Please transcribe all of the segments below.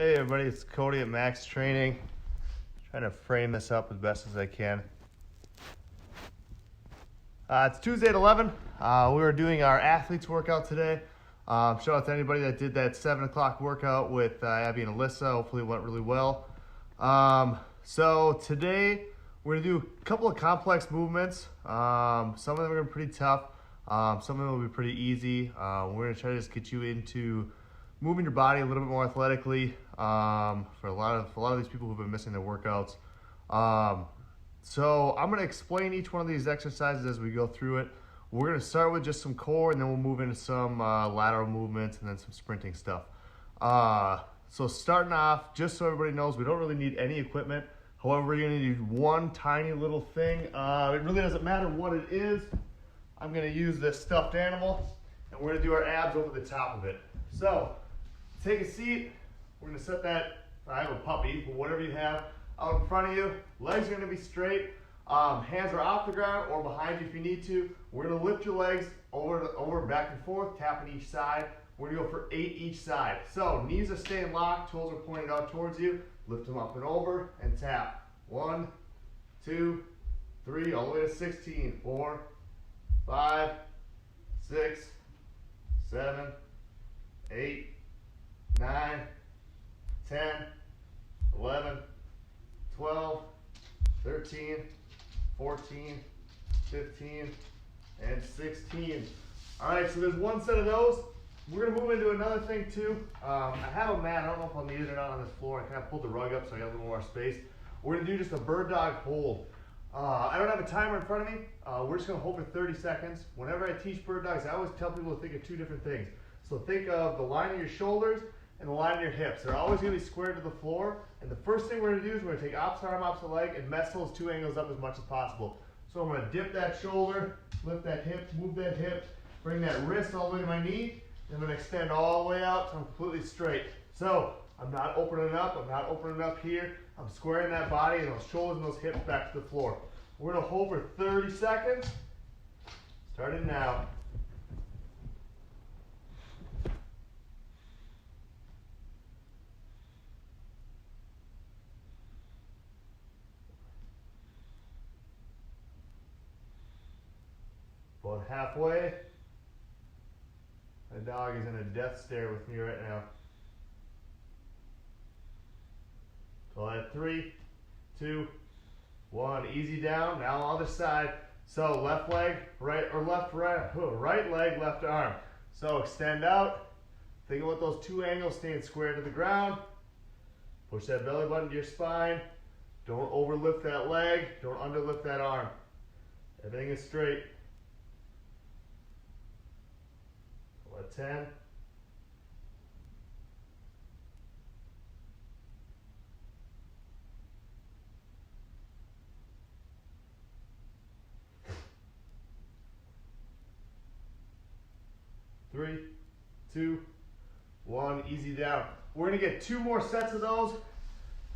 Hey everybody, it's Kody at Max Training. Trying to frame this up as best as I can. It's Tuesday at 11. We are doing our athletes workout today. Shout out to anybody that did that 7 o'clock workout with Abby and Alyssa. Hopefully it went really well. So today we're going to do a couple of complex movements. Some of them are going to be pretty tough. Some of them will be pretty easy. We're going to try to just get you into moving your body a little bit more athletically for a lot of these people who've been missing their workouts. So I'm going to explain each one of these exercises as we go through it. We're going to start with just some core, and then we'll move into some lateral movements and then some sprinting stuff. So starting off, just so everybody knows, we don't really need any equipment. However, you're going to need one tiny little thing. It really doesn't matter what it is. I'm going to use this stuffed animal, and we're going to do our abs over the top of it. So take a seat. We're going to set that, I have a puppy, but whatever you have out in front of you. Legs are going to be straight. Hands are off the ground or behind you if you need to. We're going to lift your legs over, back and forth, tapping each side. We're going to go for 8 each side. So knees are staying locked, toes are pointed out towards you. Lift them up and over and tap. 1, 2, 3, all the way to 16. 4, 5, 6, 7, 8, 9, 10, 11, 12, 13, 14, 15, and 16. All right, so there's one set of those. We're gonna move into another thing too. I have a mat, I don't know if I'll need it or not on this floor. I kind of pulled the rug up so I got a little more space. We're gonna do just a bird dog hold. I don't have a timer in front of me. We're just gonna hold for 30 seconds. Whenever I teach bird dogs, I always tell people to think of 2 different things. So think of the line of your shoulders and the line of your hips. They're always gonna be squared to the floor. And the first thing we're gonna do is we're gonna take opposite arm, opposite leg, and mess those 2 angles up as much as possible. So I'm gonna dip that shoulder, lift that hip, move that hip, bring that wrist all the way to my knee, and I'm gonna extend all the way out so I'm completely straight. So I'm not opening up here. I'm squaring that body and those shoulders and those hips back to the floor. We're gonna hold for 30 seconds, starting now. About halfway. The dog is in a death stare with me right now. So at 3, 2, 1, easy down. Now other side. So left leg, right leg, left arm. So extend out. Think about those 2 angles staying square to the ground. Push that belly button to your spine. Don't overlift that leg. Don't underlift that arm. Everything is straight. 10. 3, 2, 1, easy down. We're gonna get 2 more sets of those.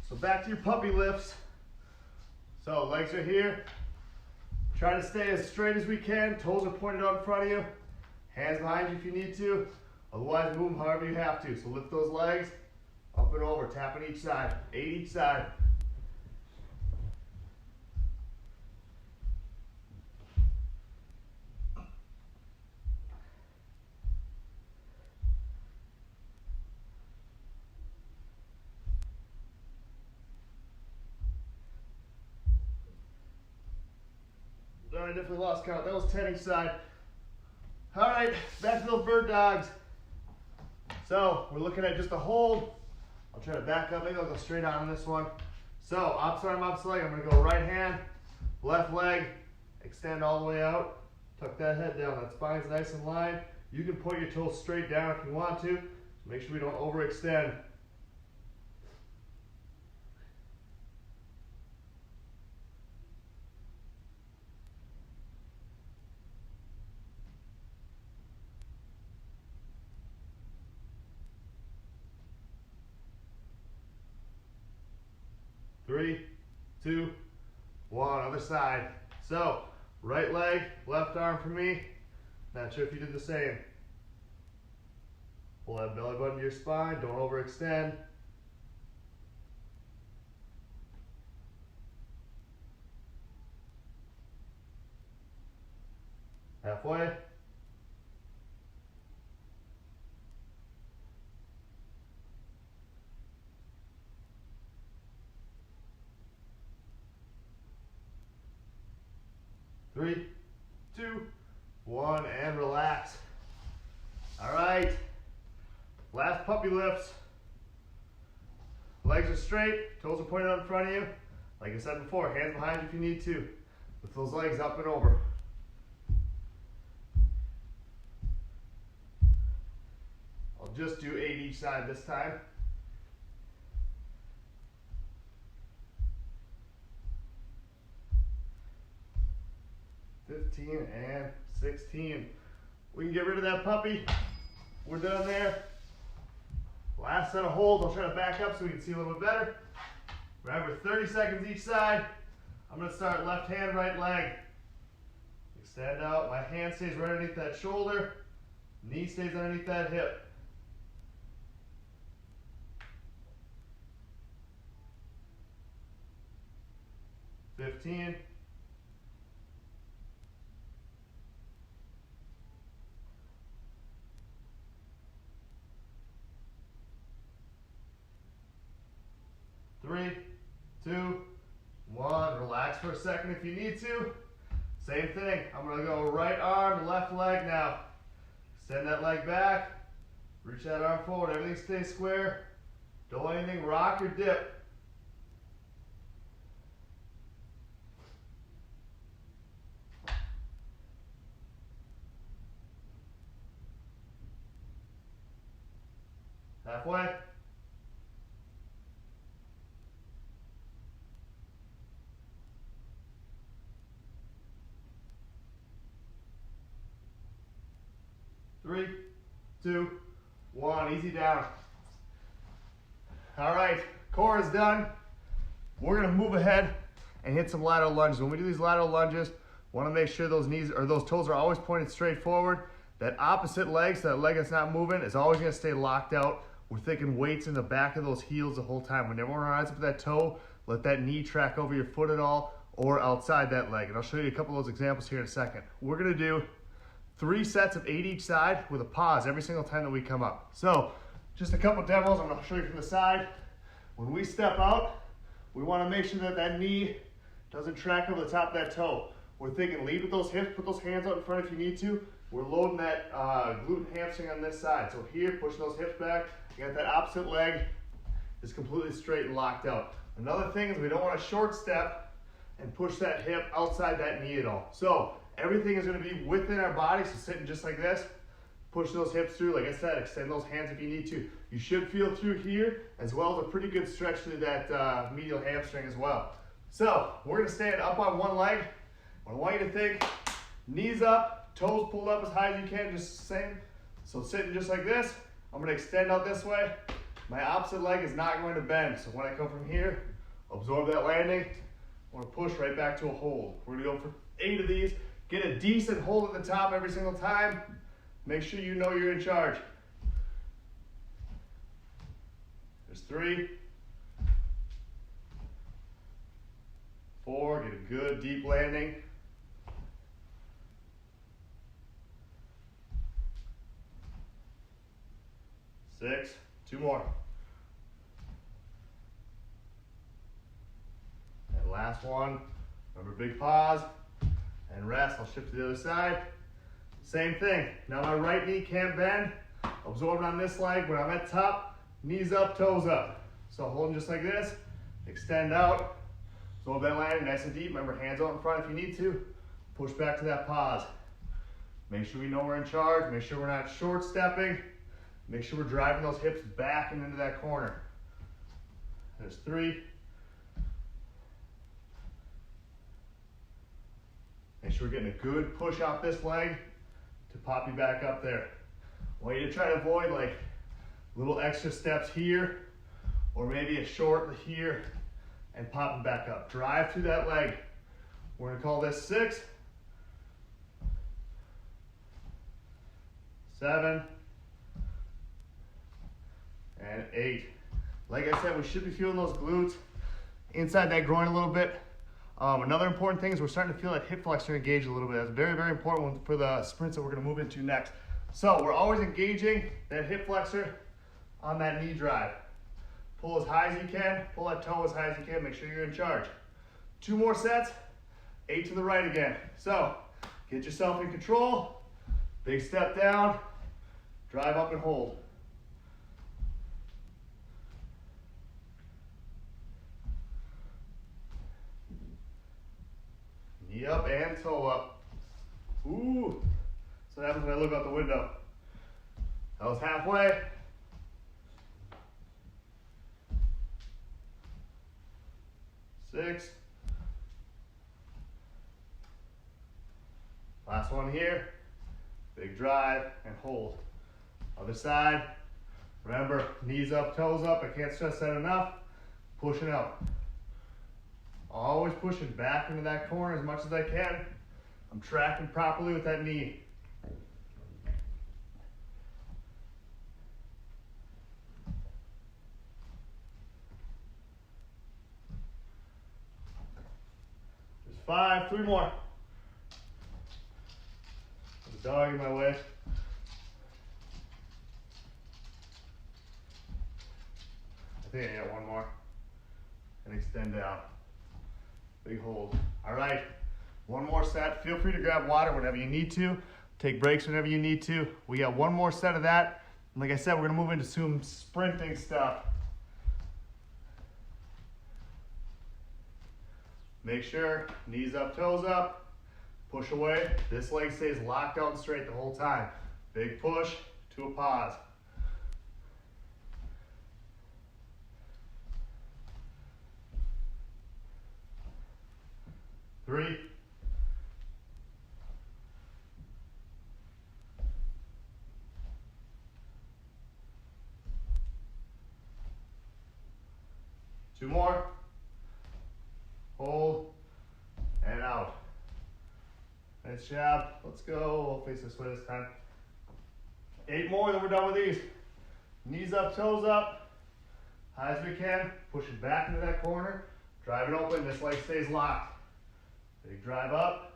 So back to your puppy lifts. So legs are here. Try to stay as straight as we can. Toes are pointed out in front of you. Hands behind you if you need to. Otherwise, move them however you have to. So lift those legs up and over, tapping each side. 8 each side. I definitely lost count. That was 10 each side. All right, back to those bird dogs. So we're looking at just a hold. I'll try to back up. Maybe I'll go straight on this one. So opposite arm, opposite leg. I'm going to go right hand, left leg, extend all the way out. Tuck that head down. That spine's nice in line. You can point your toes straight down if you want to. Make sure we don't overextend. 3, 2, 1, other side. So, right leg, left arm for me. Not sure if you did the same. Pull that belly button to your spine, don't overextend. Halfway. Three, two, one, and relax. All right, last puppy lifts. Legs are straight, toes are pointed out in front of you. Like I said before, hands behind you if you need to. Lift those legs up and over. I'll just do 8 each side this time. And 16. We can get rid of that puppy. We're done there. Last set of holds. I'll try to back up so we can see a little bit better. Remember, 30 seconds each side. I'm going to start left hand, right leg. Extend out. My hand stays right underneath that shoulder. Knee stays underneath that hip. $15. 3, 2, 1. Relax for a second if you need to. Same thing. I'm going to go right arm, left leg now. Extend that leg back. Reach that arm forward. Everything stays square. Don't let anything rock or dip. Halfway. Three, two, one. Easy down. All right, core is done. We're gonna move ahead and hit some lateral lunges. When we do these lateral lunges, want to make sure those knees or those toes are always pointed straight forward. That opposite leg, so that leg that's not moving, is always gonna stay locked out. We're thinking weights in the back of those heels the whole time. Whenever we rise up that toe, let that knee track over your foot at all or outside that leg. And I'll show you a couple of those examples here in a second. We're gonna do 3 sets of 8 each side with a pause every single time that we come up. So just a couple demos I'm going to show you from the side. When we step out, we want to make sure that that knee doesn't track over the top of that toe. We're thinking lead with those hips, put those hands out in front if you need to. We're loading that glute and hamstring on this side. So here, pushing those hips back. You got that opposite leg is completely straight and locked out. Another thing is we don't want to short step and push that hip outside that knee at all. So everything is going to be within our body, so sitting just like this, push those hips through. Like I said, extend those hands if you need to. You should feel through here, as well as a pretty good stretch through that medial hamstring as well. So we're going to stand up on one leg. I want you to think, knees up, toes pulled up as high as you can, just the same. So sitting just like this, I'm going to extend out this way. My opposite leg is not going to bend. So when I come from here, absorb that landing. I'm going to push right back to a hold. We're going to go for 8 of these. Get a decent hold at the top every single time. Make sure you know you're in charge. There's 3, 4, get a good deep landing. 6, 2 more. And last one, remember big pause. And rest. I'll shift to the other side. Same thing. Now my right knee can't bend. Absorbing on this leg. When I'm at top, knees up, toes up. So holding just like this. Extend out. Absorb that landing nice and deep. Remember, hands out in front if you need to. Push back to that pause. Make sure we know we're in charge. Make sure we're not short stepping. Make sure we're driving those hips back and into that corner. There's 3. Make sure we're getting a good push off this leg to pop you back up there. I want you to try to avoid like little extra steps here or maybe a short here and pop it back up. Drive through that leg. We're going to call this 6, 7, and 8. Like I said, we should be feeling those glutes inside that groin a little bit. Another important thing is we're starting to feel that hip flexor engaged a little bit. That's very, very important for the sprints that we're gonna move into next. So we're always engaging that hip flexor on that knee drive. Pull as high as you can, pull that toe as high as you can, make sure you're in charge. 2 more sets, 8 to the right again. So get yourself in control, big step down, drive up and hold. Knee up and toe up. Ooh, so that happens when I look out the window. That was halfway. Six. Last one here. Big drive and hold. Other side. Remember, knees up, toes up. I can't stress that enough. Pushing out. Always pushing back into that corner as much as I can. I'm tracking properly with that knee. There's 5, 3 more. There's a dog in my way. I think I got 1 more. And extend out. Big hold. All right, 1 more set. Feel free to grab water whenever you need to. Take breaks whenever you need to. We got 1 more set of that. And like I said, we're gonna move into some sprinting stuff. Make sure, knees up, toes up. Push away. This leg stays locked out and straight the whole time. Big push to a pause. 3. 2 more. Hold and out. Nice job. Let's go. We'll face this way this time. 8 more, then we're done with these. Knees up, toes up. High as we can. Push it back into that corner. Drive it open. This leg stays locked. Big drive up,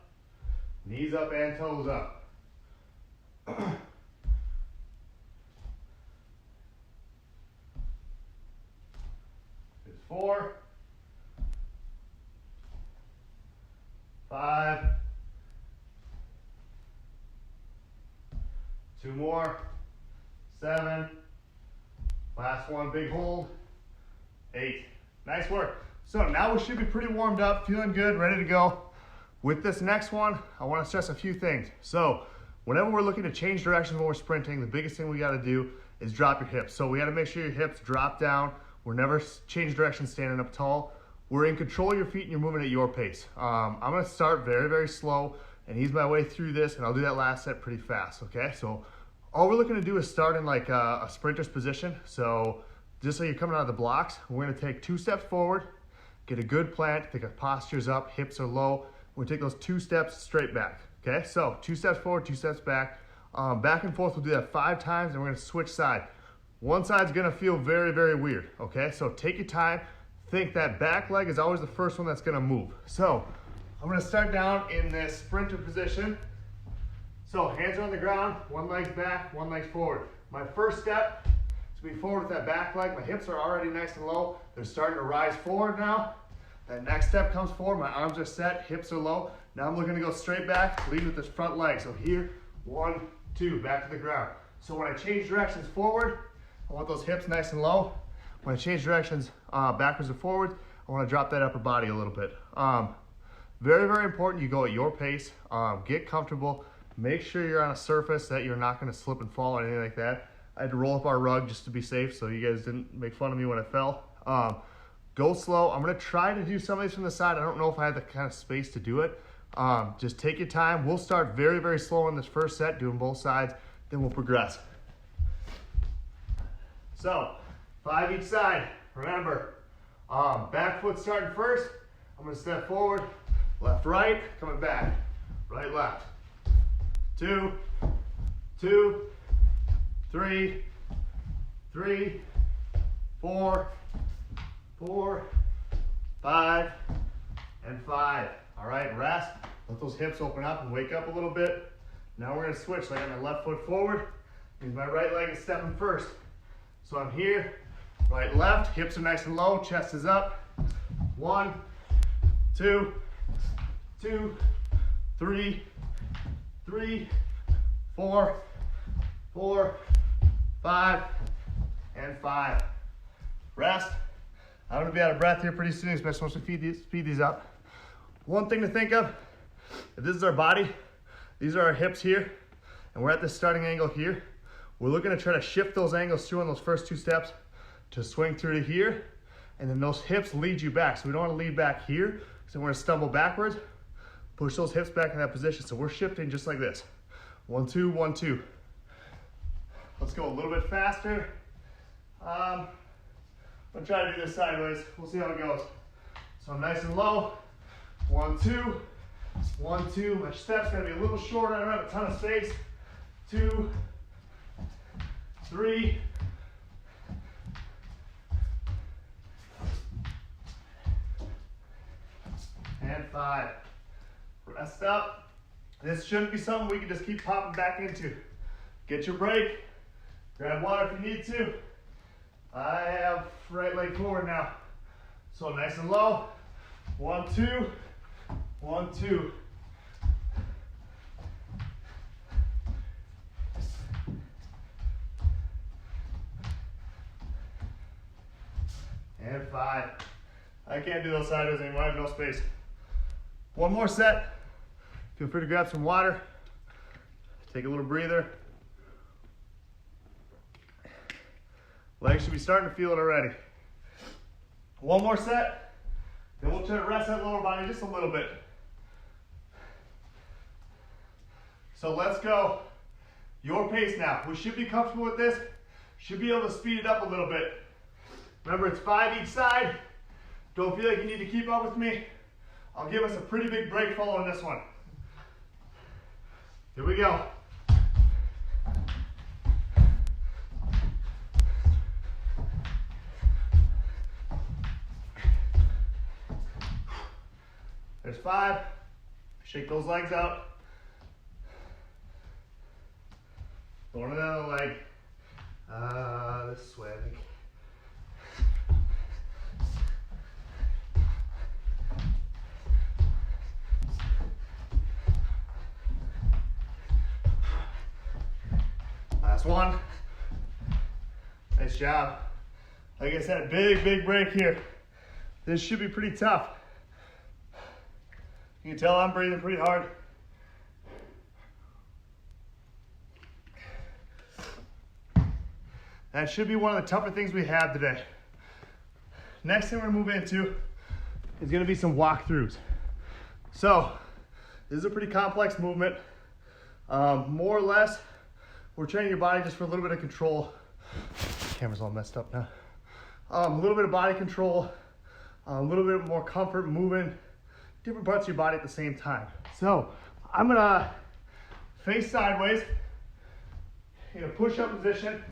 knees up and toes up. There's 4, 5, 2 more, 7, last one, big hold, 8. Nice work. So now we should be pretty warmed up, feeling good, ready to go. With this next one, I want to stress a few things. So whenever we're looking to change directions when we're sprinting, the biggest thing we got to do is drop your hips. So we got to make sure your hips drop down. We're never change direction standing up tall. We're in control of your feet and you're moving at your pace. I'm going to start very, very slow and ease my way through this, and I'll do that last set pretty fast, okay? So all we're looking to do is start in like a sprinter's position. So just so you're coming out of the blocks, we're going to take 2 steps forward, get a good plant, think our posture's up, hips are low. We'll take those 2 steps straight back, okay? So 2 steps forward, 2 steps back. Back and forth, we'll do that 5 times, and we're gonna switch side. One side's gonna feel very, very weird, okay? So take your time. Think that back leg is always the first one that's gonna move. So I'm gonna start down in this sprinter position. So hands are on the ground, 1 leg's back, 1 leg's forward. My first step is to be forward with that back leg. My hips are already nice and low. They're starting to rise forward now. That next step comes forward, my arms are set, hips are low. Now I'm looking to go straight back, lead with this front leg. So here, 1, 2, back to the ground. So when I change directions forward, I want those hips nice and low. When I change directions backwards and forwards, I want to drop that upper body a little bit. Very, very important, you go at your pace, get comfortable, make sure you're on a surface that you're not gonna slip and fall or anything like that. I had to roll up our rug just to be safe so you guys didn't make fun of me when I fell. Go slow. I'm gonna try to do some of these from the side. I don't know if I have the kind of space to do it. Just take your time. We'll start very, very slow in this first set, doing both sides, then we'll progress. So, 5 each side. Remember, back foot starting first. I'm gonna step forward, left, right, coming back, right, left. 2, 2, 3, 3, 4, 4, 5, and 5. All right, rest. Let those hips open up and wake up a little bit. Now we're gonna switch. So I got my left foot forward, and my right leg is stepping first. So I'm here, right, left, hips are nice and low, chest is up. 1, 2, 2, 3, 3, 4, 4, 5, and 5. Rest. I'm gonna be out of breath here pretty soon, especially once we speed these up. One thing to think of, if this is our body, these are our hips here, and we're at this starting angle here. We're looking to try to shift those angles through on those first 2 steps to swing through to here, and then those hips lead you back. So we don't want to lead back here, because then we're going to stumble backwards. Push those hips back in that position. So we're shifting just like this. 1, 2, 1, 2. Let's go a little bit faster. I'm going to try to do this sideways. We'll see how it goes. So I'm nice and low. 1, 2, 1, 2. My step's going to be a little short. I don't have a ton of space. 2, 3, and 5. Rest up. This shouldn't be something we can just keep popping back into. Get your break. Grab water if you need to. I have right leg forward now. So nice and low. 1, 2, 1, 2. And 5. I can't do those sideways anymore. I have no space. One more set. Feel free to grab some water. Take a little breather. Legs should be starting to feel it already. One more set. Then we'll try to rest that lower body just a little bit. So let's go. Your pace now. We should be comfortable with this. Should be able to speed it up a little bit. Remember, it's 5 each side. Don't feel like you need to keep up with me. I'll give us a pretty big break following this one. Here we go. There's 5. Shake those legs out. Going another leg. This way, I think. Last one. Nice job. Like I said, big break here. This should be pretty tough. You can tell I'm breathing pretty hard. That should be one of the tougher things we have today. Next thing we're gonna move into is gonna be some walkthroughs. So, this is a pretty complex movement. More or less, we're training your body just for a little bit of control. Camera's all messed up now. A little bit of body control, a little bit more comfort moving different parts of your body at the same time. So I'm gonna face sideways in a push-up position.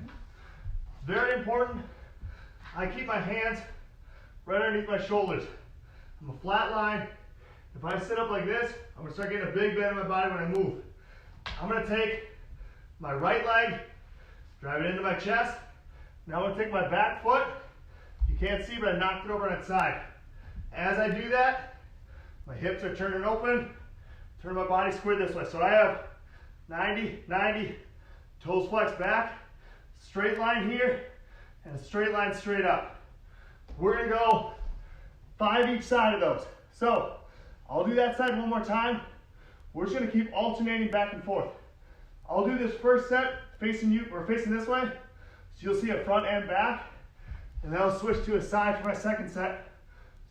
Very important. I keep my hands right underneath my shoulders. I'm a flat line. If I sit up like this, I'm gonna start getting a big bend in my body when I move. I'm gonna take my right leg, drive it into my chest. Now I'm gonna take my back foot. You can't see, but I knocked it over on its side. As I do that, my hips are turning open, turn my body square this way. So I have 90, 90, toes flexed back, straight line here, and a straight line straight up. We're gonna go 5 each side of those. So I'll do that side one more time. We're just gonna keep alternating back and forth. I'll do this first set facing you, or facing this way, so you'll see a front and back, and then I'll switch to a side for my second set,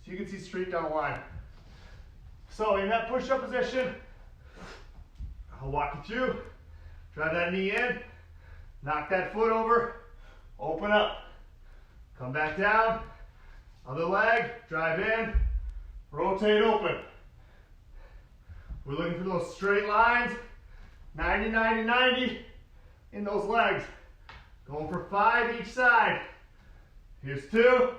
so you can see straight down the line. So in that push-up position, I'll walk you through. Drive that knee in, knock that foot over, open up, come back down, other leg, drive in, rotate open. We're looking for those straight lines, 90, 90, 90 in those legs. Going for 5 each side. Here's 2.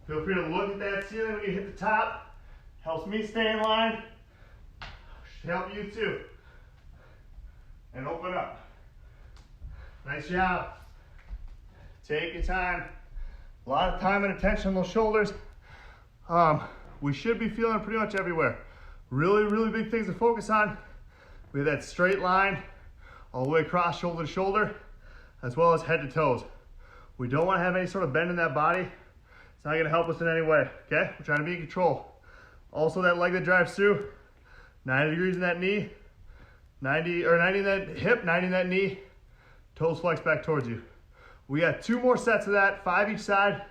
Feel free to look at that ceiling when you hit the top. Helps me stay in line. Should help you too. And open up. Nice job. Take your time. A lot of time and attention on those shoulders. We should be feeling it pretty much everywhere. Really, really big things to focus on. We have that straight line all the way across shoulder to shoulder, as well as head to toes. We don't want to have any sort of bend in that body. It's not going to help us in any way, okay? We're trying to be in control. Also, that leg that drives through, 90 degrees in that knee, 90 in that hip, 90 in that knee, toes flex back towards you. We got 2 more sets of that, 5 each side.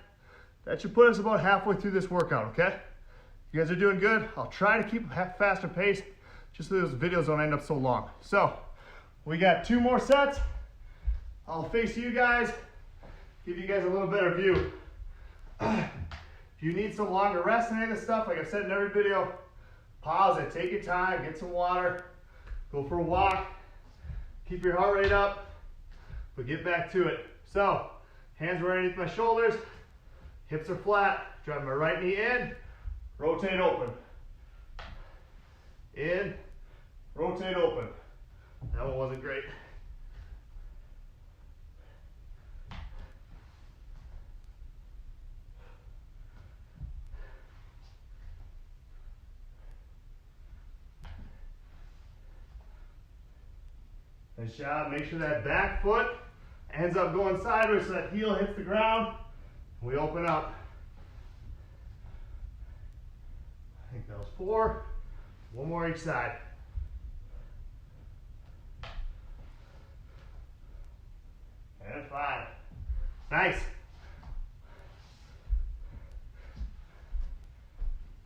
That should put us about halfway through this workout, okay? You guys are doing good. I'll try to keep a faster pace just so those videos don't end up so long. So, we got 2 more sets. I'll face you guys, give you guys a little better view. If you need some longer rest and any of this stuff, like I've said in every video, pause it, take your time, get some water, go for a walk, keep your heart rate up, but get back to it. So, hands are underneath my shoulders, hips are flat, drive my right knee in, rotate open. In, rotate open. That one wasn't great. Nice job. Make sure that back foot ends up going sideways so that heel hits the ground. We open up. I think that was 4. 1 more each side. And 5. Nice.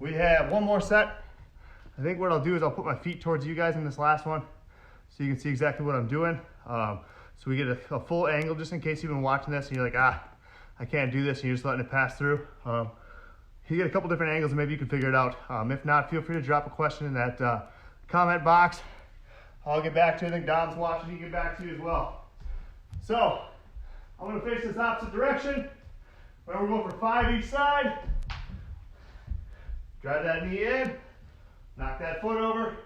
We have 1 more set. I think what I'll do is I'll put my feet towards you guys in this last one so you can see exactly what I'm doing. So we get a full angle just in case you've been watching this and you're like, I can't do this, and you're just letting it pass through. You get a couple different angles and maybe you can figure it out. If not, feel free to drop a question in that comment box. I'll get back to you. I think Dom's watching, he can get back to you as well. So, I'm gonna face this opposite direction. We're gonna go for 5 each side. Drive that knee in, knock that foot over,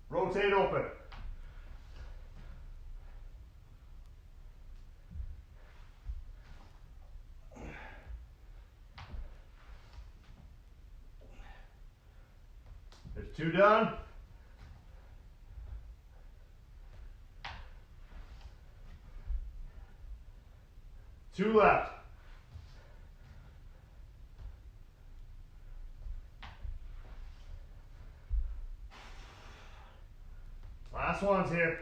rotate open. There's 2 done. Two left. Last one's here.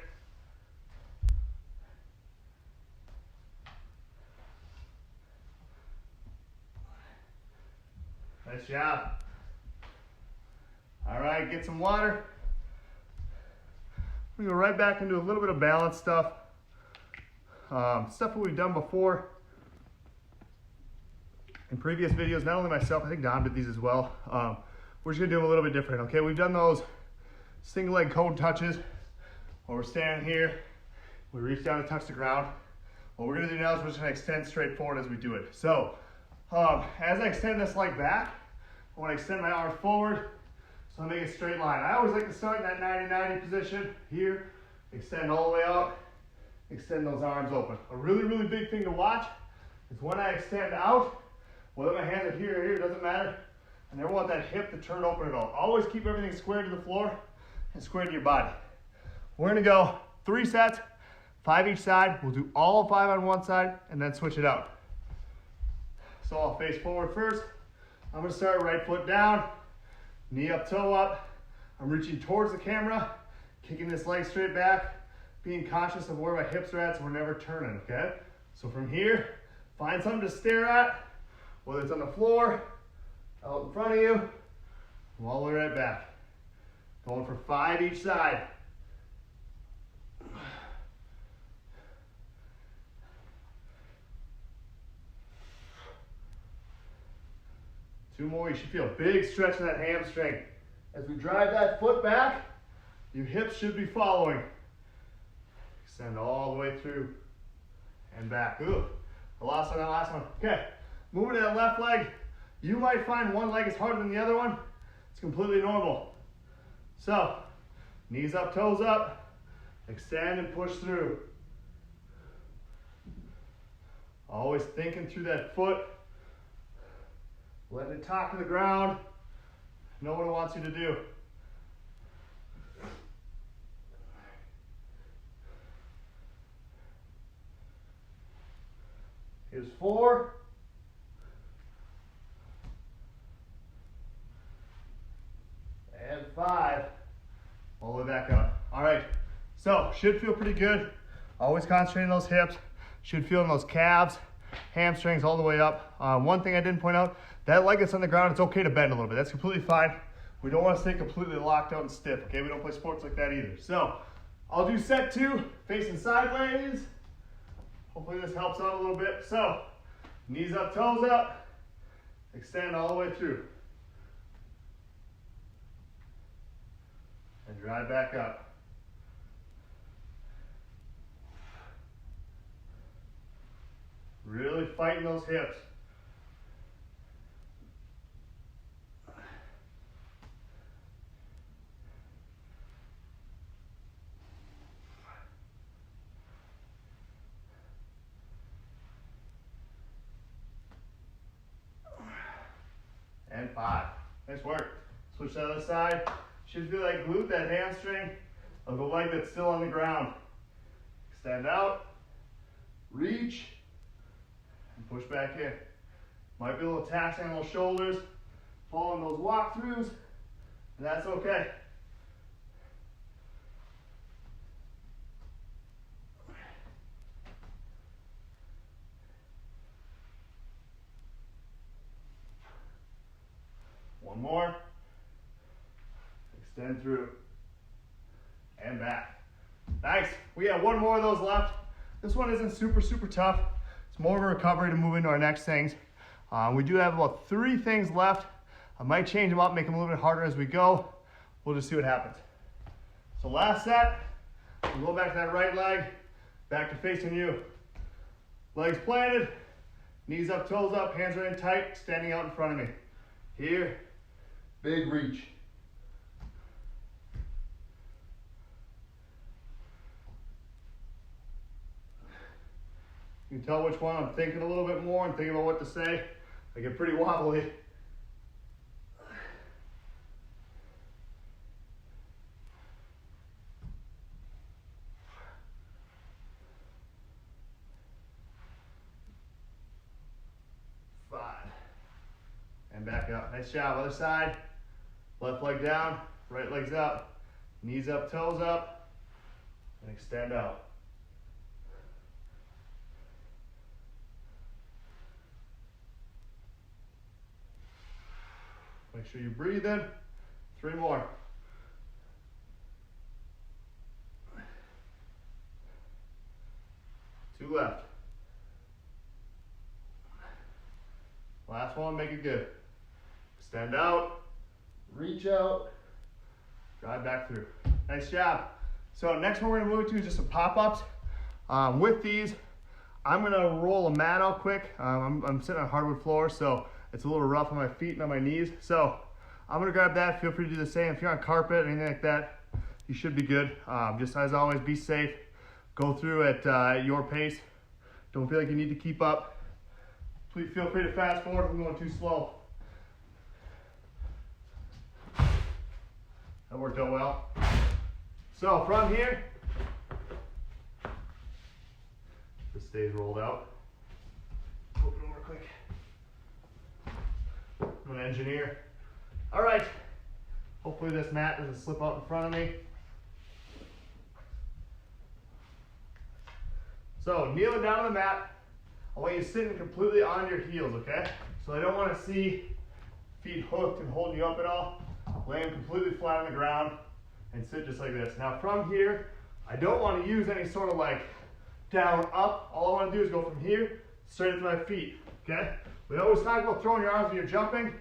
Nice job. All right, get some water. We go right back into a little bit of balance stuff. Stuff that we've done before in previous videos. Not only myself, I think Dom did these as well. We're just gonna do them a little bit different, okay? We've done those single leg cone touches where we're standing here, we reach down to touch the ground. What we're gonna do now is we're just gonna extend straight forward as we do it. So, as I extend this leg back, I wanna extend my arms forward, so I make a straight line. I always like to start in that 90-90 position here, extend all the way out, extend those arms open. A really, really big thing to watch is when I extend out, whether my hands are here or here, doesn't matter. I never want that hip to turn open at all. Always keep everything square to the floor and square to your body. We're gonna go 3 sets, 5 each side. We'll do all 5 on one side and then switch it out. So I'll face forward first. I'm gonna start right foot down, knee up, toe up. I'm reaching towards the camera, kicking this leg straight back, being conscious of where my hips are at so we're never turning, okay? So from here, find something to stare at, whether it's on the floor, out in front of you, and all the way right back. Going for 5 each side. Two more, you should feel a big stretch in that hamstring. As we drive that foot back, your hips should be following. Extend all the way through and back. Ooh, I lost on that last one. Okay, moving to that left leg. You might find one leg is harder than the other one. It's completely normal. So, knees up, toes up, extend and push through. Always thinking through that foot, letting it talk to the ground, know what it wants you to do. Here's 4. And 5. All the way back up. All right, so should feel pretty good. Always concentrating on those hips. Should feel in those calves, hamstrings all the way up. One thing I didn't point out, that leg that's on the ground, it's okay to bend a little bit. That's completely fine. We don't want to stay completely locked out and stiff, okay? We don't play sports like that either. So I'll do set 2, facing sideways. Hopefully this helps out a little bit. So knees up, toes up, extend all the way through. And drive back up. Really fighting those hips. And 5. Nice work. Switch to the other side. Should feel like glute that hamstring of the leg that's still on the ground. Extend out, reach, and push back in. Might be a little taxing on those shoulders, following those walkthroughs, and that's okay. One more. Extend through. And back. Nice. We have one more of those left. This one isn't super tough. It's more of a recovery to move into our next things. We do have about 3 things left. I might change them up, make them a little bit harder as we go. We'll just see what happens. So last set, we'll go back to that right leg, back to facing you. Legs planted, knees up, toes up, hands are in tight, standing out in front of me. Here, big reach. You can tell which one I'm thinking a little bit more and thinking about what to say. I get pretty wobbly. And back up. Nice job. Other side. Left leg down, right leg's up. Knees up, toes up, and extend out. Make sure you breathe in. 3 more. Two left. Last one, make it good. Extend out, reach out, drive back through. Nice job. So next one we're gonna move to is just some pop-ups. With these, I'm gonna roll a mat out quick. I'm sitting on hardwood floor, so it's a little rough on my feet and on my knees. So I'm gonna grab that. Feel free to do the same. If you're on carpet or anything like that, you should be good. Just as always, be safe. Go through at your pace. Don't feel like you need to keep up. Please feel free to fast forward if I'm going too slow. That worked out well. So from here, this stays rolled out. Flip it over quick. I'm an engineer. All right. Hopefully this mat doesn't slip out in front of me. So kneeling down on the mat, I want you sitting completely on your heels, okay? So I don't want to see feet hooked and holding you up at all. Laying completely flat on the ground and sit just like this. Now from here, I don't want to use any sort of like down, up. All I want to do is go from here straight to my feet, okay? We always talk about throwing your arms when you're jumping.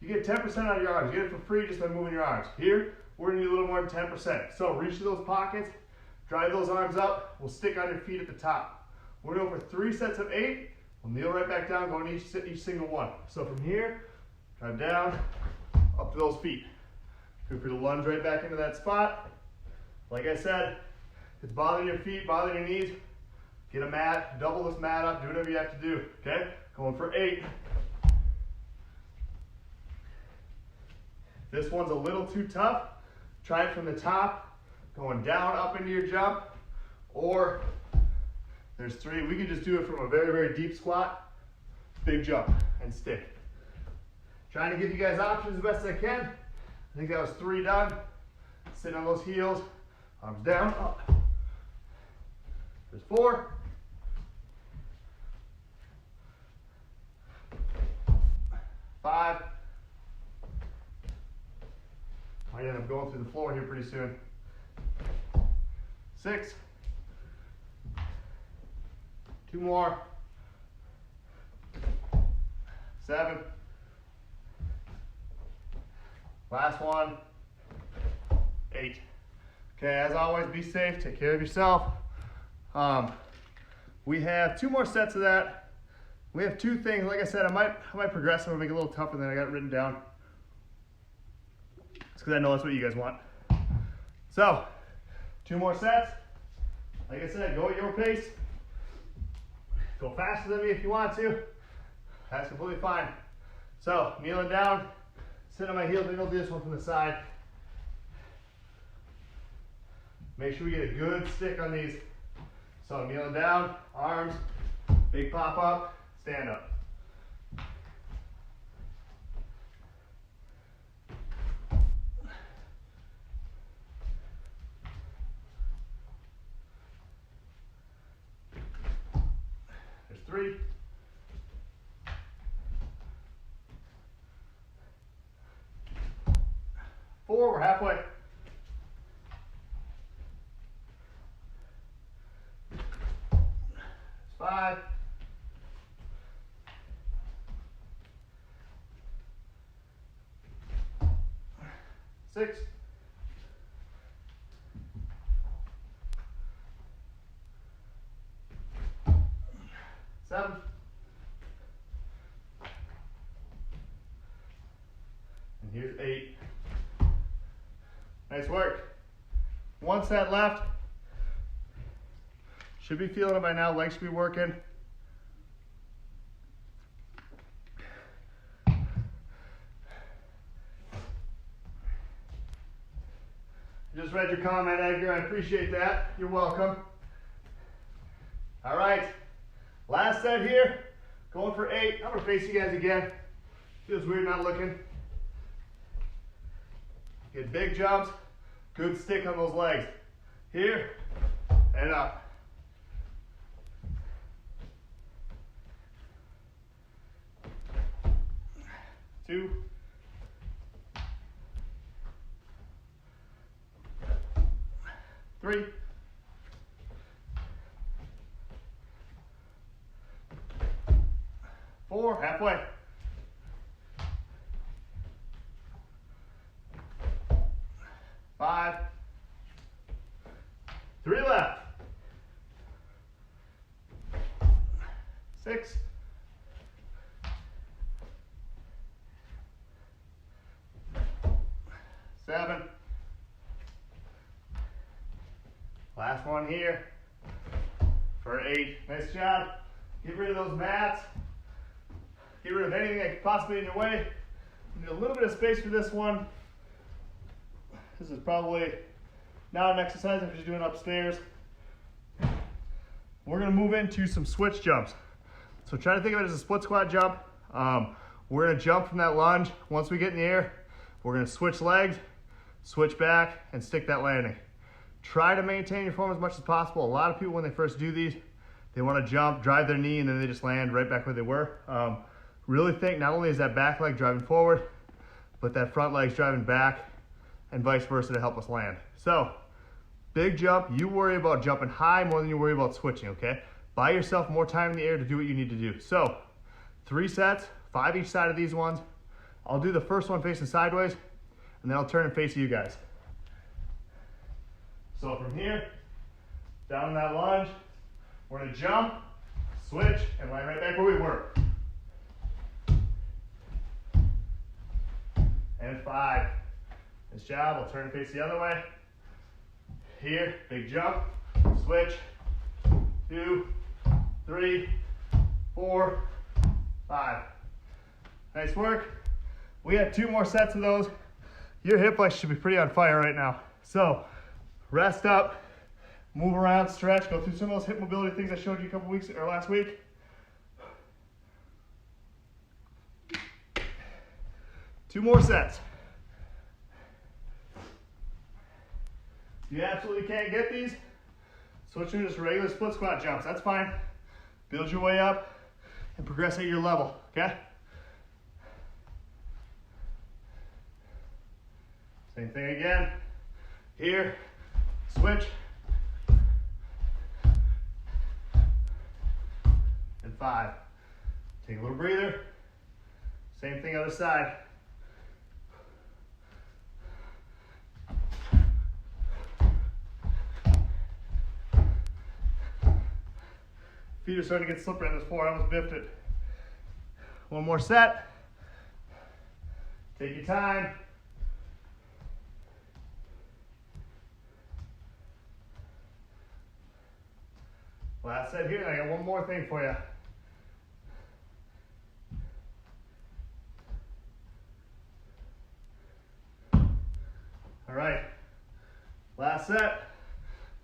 You get 10% out of your arms. You get it for free just by moving your arms. Here, we're going to need a little more than 10%. So reach to those pockets, drive those arms up. We'll stick on your feet at the top. We're going to go for 3 sets of 8. We'll kneel right back down, going each single one. So from here, Now down, up to those feet. Feel free to lunge right back into that spot. Like I said, if it's bothering your feet, bothering your knees, get a mat, double this mat up, do whatever you have to do, okay? Going for 8. This one's a little too tough. Try it from the top, going down, up into your jump, or there's 3. We can just do it from a very, very deep squat, big jump, and stick. Trying to give you guys options as best as I can. I think that was 3 done. Sit on those heels, arms down, up. There's 4. 5. Might end up going through the floor here pretty soon. 6. 2 more. 7. Last one. 8. Okay, as always, be safe, take care of yourself. We have 2 more sets of that. We have 2 things. Like I said, I might progress them or make it a little tougher than I got it written down. It's because I know that's what you guys want. So, 2 more sets. Like I said, go at your pace. Go faster than me if you want to. That's completely fine. So, kneeling down, sit on my heels, maybe I'll do this one from the side. Make sure we get a good stick on these. So, kneeling down, arms, big pop up, stand up. There's 3. 4, we're halfway. 5. 6. 7. And here's 8. Nice work. 1 set left. Should be feeling it by now. Legs should be working. Just read your comment, Edgar. I appreciate that. You're welcome. All right. Last set here. Going for 8. I'm going to face you guys again. Feels weird not looking. Get big jumps. Good stick on those legs. Here and up. 2. 3. 4, halfway. 5. 3 left. 6. 7. Last one here for 8. Nice job. Get rid of those mats. Get rid of anything that could possibly in your way. You need a little bit of space for this one. This is probably not an exercise I'm just doing upstairs. We're going to move into some switch jumps. So try to think of it as a split squat jump. We're going to jump from that lunge. Once we get in the air, we're going to switch legs, switch back, and stick that landing. Try to maintain your form as much as possible. A lot of people, when they first do these, they want to jump, drive their knee, and then they just land right back where they were. Really think not only is that back leg driving forward, but that front leg's driving back, and vice versa to help us land. So, big jump, you worry about jumping high more than you worry about switching, okay? Buy yourself more time in the air to do what you need to do. So, 3 sets, 5 each side of these ones. I'll do the first one facing sideways, and then I'll turn and face you guys. So from here, down that lunge, we're gonna jump, switch, and land right back where we were. and 5. Nice job. We'll turn and face the other way. Here, big jump, switch, 2, 3, 4, 5. Nice work. We have 2 more sets of those. Your hip flexors should be pretty on fire right now. So rest up, move around, stretch, go through some of those hip mobility things I showed you a couple weeks or last week. Two more sets. If you absolutely can't get these, switch to just regular split squat jumps. That's fine. Build your way up and progress at your level, okay? Same thing again. Here, switch. And 5. Take a little breather. Same thing other side. Feet are starting to get slippery on this floor. I almost biffed it. One more set. Take your time. Last set here, and I got one more thing for you. All right, last set,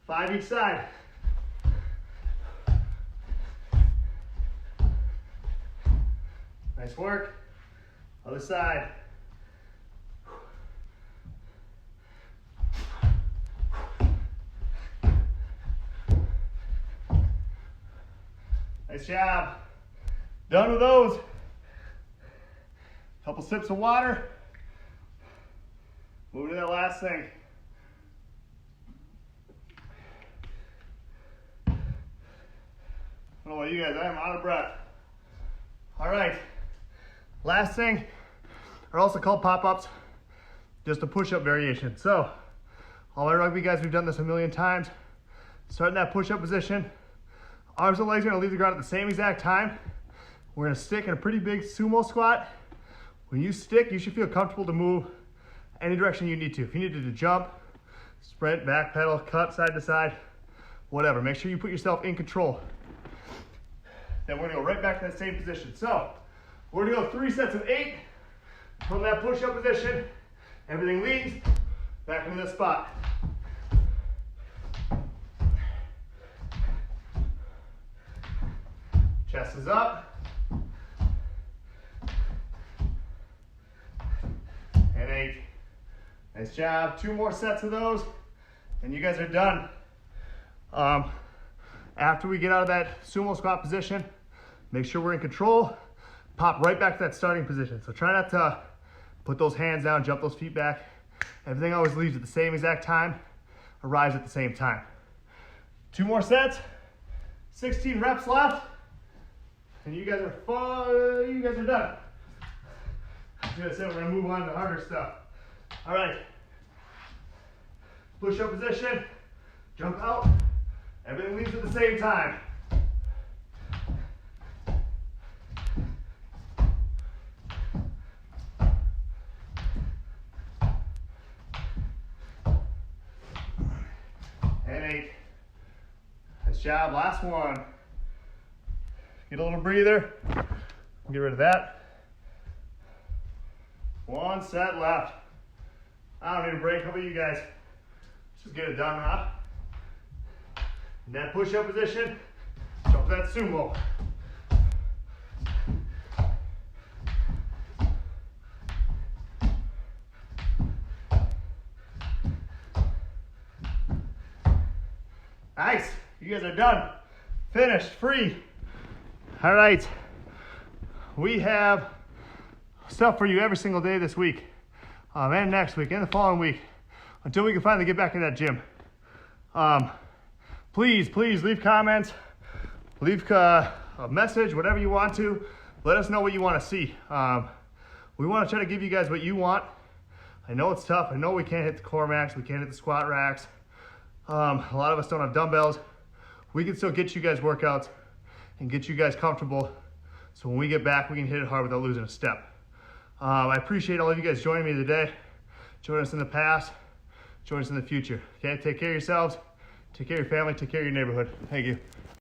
5 each side. Nice work. Other side. Nice job. Done with those. Couple sips of water. Moving to that last thing. I don't know about you guys, I am out of breath. All right. Last thing are also called pop-ups, just a push-up variation. So, all my rugby guys, we've done this a million times. Start in that push-up position. Arms and legs are gonna leave the ground at the same exact time. We're gonna stick in a pretty big sumo squat. When you stick, you should feel comfortable to move any direction you need to. If you needed to jump, sprint, back pedal, cut side to side, whatever. Make sure you put yourself in control. Then we're gonna go right back to that same position. So, we're gonna go 3 sets of 8 from that push-up position. Everything leads back into this spot. Chest is up. And 8. Nice job. 2 more sets of those, and you guys are done. After we get out of that sumo squat position, make sure we're in control. Pop right back to that starting position. So try not to put those hands down, jump those feet back. Everything always leaves at the same exact time, arrives at the same time. 2 more sets, 16 reps left, and you guys are done. That's it, we're gonna move on to harder stuff. All right, push-up position, jump out, everything leaves at the same time. And 8. Nice job, last one. Get a little breather, get rid of that. 1 set left. I don't need a break, how about you guys? Let's just get it done, huh? In that push-up position, jump that sumo. Nice, you guys are done. Finished, free. All right, we have stuff for you every single day this week, and next week, and the following week, until we can finally get back in that gym. Please leave comments, leave a message, whatever you want to. Let us know what you want to see. We want to try to give you guys what you want. I know it's tough. I know we can't hit the core max. We can't hit the squat racks. A lot of us don't have dumbbells. We can still get you guys workouts and get you guys comfortable. So when we get back, we can hit it hard without losing a step. I appreciate all of you guys joining me today. Join us in the past, join us in the future. Okay, take care of yourselves, take care of your family, take care of your neighborhood. Thank you.